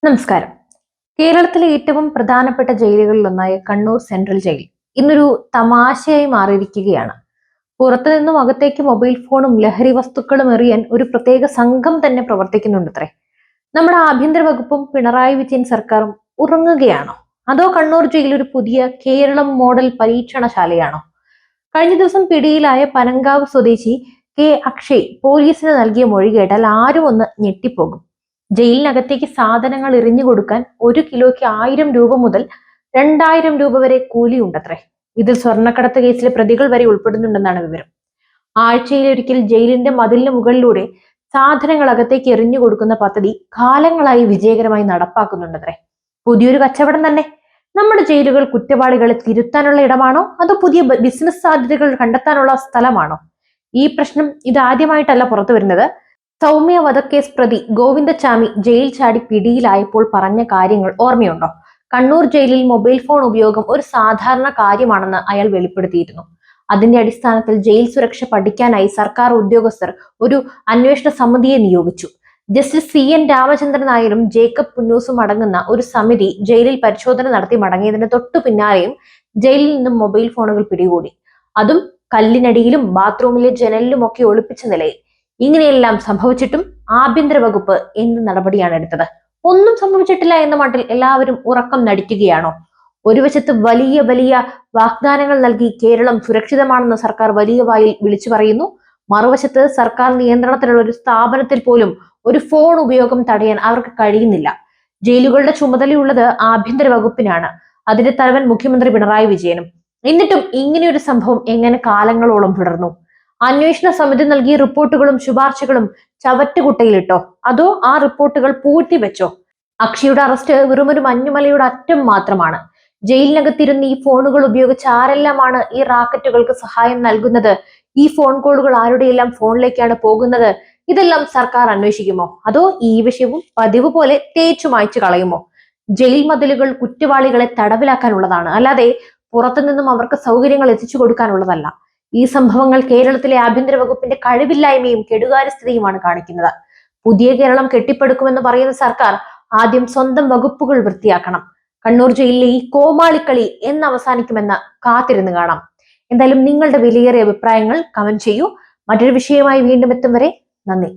നമസ്കാരം. കേരളത്തിലെ ഏറ്റവും പ്രധാനപ്പെട്ട ജയിലുകളിലൊന്നായ കണ്ണൂർ സെൻട്രൽ ജയിൽ ഇന്നൊരു തമാശയായി മാറിയിരിക്കുകയാണ്. പുറത്തുനിന്നും അകത്തേക്ക് മൊബൈൽ ഫോണും ലഹരി വസ്തുക്കളും എറിയാൻ ഒരു പ്രത്യേക സംഘം തന്നെ പ്രവർത്തിക്കുന്നുണ്ടത്രേ. നമ്മുടെ ആഭ്യന്തര വകുപ്പും പിണറായി വിജയൻ സർക്കാരും ഉറങ്ങുകയാണോ? അതോ കണ്ണൂർ ജയിൽ ഒരു പുതിയ കേരളം മോഡൽ പരീക്ഷണശാലയാണോ? കഴിഞ്ഞ ദിവസം പിടിയിലായ പനങ്കാവ് സ്വദേശി കെ അക്ഷയ് പോലീസിന് നൽകിയ മൊഴി കേട്ടാൽ ആരും ഒന്ന് ഞെട്ടിപ്പോകും. ജയിലിനകത്തേക്ക് സാധനങ്ങൾ എറിഞ്ഞു കൊടുക്കാൻ 1 കിലോയ്ക്ക് 1000 രൂപ മുതൽ 2000 രൂപ വരെ കൂലിയുണ്ടത്രേ. ഇതിൽ സ്വർണ്ണക്കടത്ത് കേസിലെ പ്രതികൾ വരെ ഉൾപ്പെടുന്നുണ്ടെന്നാണ് വിവരം. ആഴ്ചയിലൊരിക്കൽ ജയിലിന്റെ മതിലിന് മുകളിലൂടെ സാധനങ്ങൾ അകത്തേക്ക് എറിഞ്ഞു കൊടുക്കുന്ന പദ്ധതി കാലങ്ങളായി വിജയകരമായി നടപ്പാക്കുന്നുണ്ടത്രേ. പുതിയൊരു കച്ചവടം തന്നെ. നമ്മുടെ ജയിലുകൾ കുറ്റവാളികളെ തിരുത്താനുള്ള ഇടമാണോ അതോ പുതിയ ബിസിനസ് സാധ്യതകൾ കണ്ടെത്താനുള്ള സ്ഥലമാണോ? ഈ പ്രശ്നം ഇതാദ്യമായിട്ടല്ല പുറത്തു വരുന്നത്. സൗമ്യ വധക്കേസ് പ്രതി ഗോവിന്ദച്ചാമി ജയിൽ ചാടി പിടിയിലായപ്പോൾ പറഞ്ഞ കാര്യങ്ങൾ ഓർമ്മയുണ്ടോ? കണ്ണൂർ ജയിലിൽ മൊബൈൽ ഫോൺ ഉപയോഗം ഒരു സാധാരണ കാര്യമാണെന്ന് അയാൾ വെളിപ്പെടുത്തിയിരുന്നു. അതിന്റെ അടിസ്ഥാനത്തിൽ ജയിൽ സുരക്ഷ പഠിക്കാനായി സർക്കാർ ഉദ്യോഗസ്ഥർ ഒരു അന്വേഷണ സമിതിയെ നിയോഗിച്ചു. ജസ്റ്റിസ് CN രാമചന്ദ്രൻ നായരും ജേക്കബ് പുന്നൂസും അടങ്ങുന്ന ഒരു സമിതി ജയിലിൽ പരിശോധന നടത്തി മടങ്ങിയതിന് തൊട്ടു പിന്നാലെയും ജയിലിൽ നിന്നും മൊബൈൽ ഫോണുകൾ പിടികൂടി. അതും കല്ലിനടിയിലും ബാത്റൂമിലെ ജനലിലുമൊക്കെ ഒളിപ്പിച്ച നിലയിൽ. ഇങ്ങനെയെല്ലാം സംഭവിച്ചിട്ടും ആഭ്യന്തര വകുപ്പ് എന്ത് നടപടിയാണ് എടുത്തത്? ഒന്നും സംഭവിച്ചിട്ടില്ല എന്ന മട്ടിൽ എല്ലാവരും ഉറക്കം നടിക്കുകയാണോ? ഒരു വശത്ത് വലിയ വലിയ വാഗ്ദാനങ്ങൾ നൽകി കേരളം സുരക്ഷിതമാണെന്ന് സർക്കാർ വലിയ വായിൽ വിളിച്ചു പറയുന്നു. മറുവശത്ത് സർക്കാർ നിയന്ത്രണത്തിലുള്ള ഒരു സ്ഥാപനത്തിൽ പോലും ഒരു ഫോൺ ഉപയോഗം തടയാൻ അവർക്ക് കഴിയുന്നില്ല. ജയിലുകളുടെ ചുമതലയുള്ളത് ആഭ്യന്തര വകുപ്പിനാണ്. അതിന്റെ തലവൻ മുഖ്യമന്ത്രി പിണറായി വിജയനും. എന്നിട്ടും ഇങ്ങനെയൊരു സംഭവം എങ്ങനെ കാലങ്ങളോളം തുടർന്നു? അന്വേഷണ സമിതി നൽകിയ റിപ്പോർട്ടുകളും ശുപാർശകളും ചവറ്റുകുട്ടയിലിട്ടോ അതോ ആ റിപ്പോർട്ടുകൾ പൂഴ്ത്തിവെച്ചോ? അക്ഷയുടെ അറസ്റ്റ് വെറുമൊരു മഞ്ഞുമലയുടെ അറ്റം മാത്രമാണ്. ജയിലിനകത്തിരുന്ന് ഈ ഫോണുകൾ ഉപയോഗിച്ച് ആരെല്ലാമാണ് ഈ റാക്കറ്റുകൾക്ക് സഹായം നൽകുന്നത്? ഈ ഫോൺ കോളുകൾ ആരുടെയെല്ലാം ഫോണിലേക്കാണ് പോകുന്നത്? ഇതെല്ലാം സർക്കാർ അന്വേഷിക്കുമോ അതോ ഈ വിഷയവും പതിവ് പോലെ തേച്ചു മായ്ച്ചു കളയുമോ? ജയിൽ മതിലുകൾ കുറ്റവാളികളെ തടവിലാക്കാനുള്ളതാണ്, അല്ലാതെ പുറത്തുനിന്നും അവർക്ക് സൗകര്യങ്ങൾ എത്തിച്ചു കൊടുക്കാനുള്ളതല്ല. ഈ സംഭവങ്ങൾ കേരളത്തിലെ ആഭ്യന്തര വകുപ്പിന്റെ കഴിവില്ലായ്മയും കെടുകാര്യസ്ഥതയുമാണ് കാണിക്കുന്നത്. പുതിയ കേരളം കെട്ടിപ്പടുക്കുമെന്ന് പറയുന്ന സർക്കാർ ആദ്യം സ്വന്തം വകുപ്പുകൾ വൃത്തിയാക്കണം. കണ്ണൂർ ജയിലിലെ ഈ കോമാളിക്കളി എന്ന് അവസാനിക്കുമെന്ന് കാത്തിരുന്ന് കാണാം. എന്തായാലും നിങ്ങളുടെ വിലയേറിയ അഭിപ്രായങ്ങൾ കമന്റ് ചെയ്യൂ. മറ്റൊരു വിഷയമായി വീണ്ടും എത്തും വരെ നന്ദി.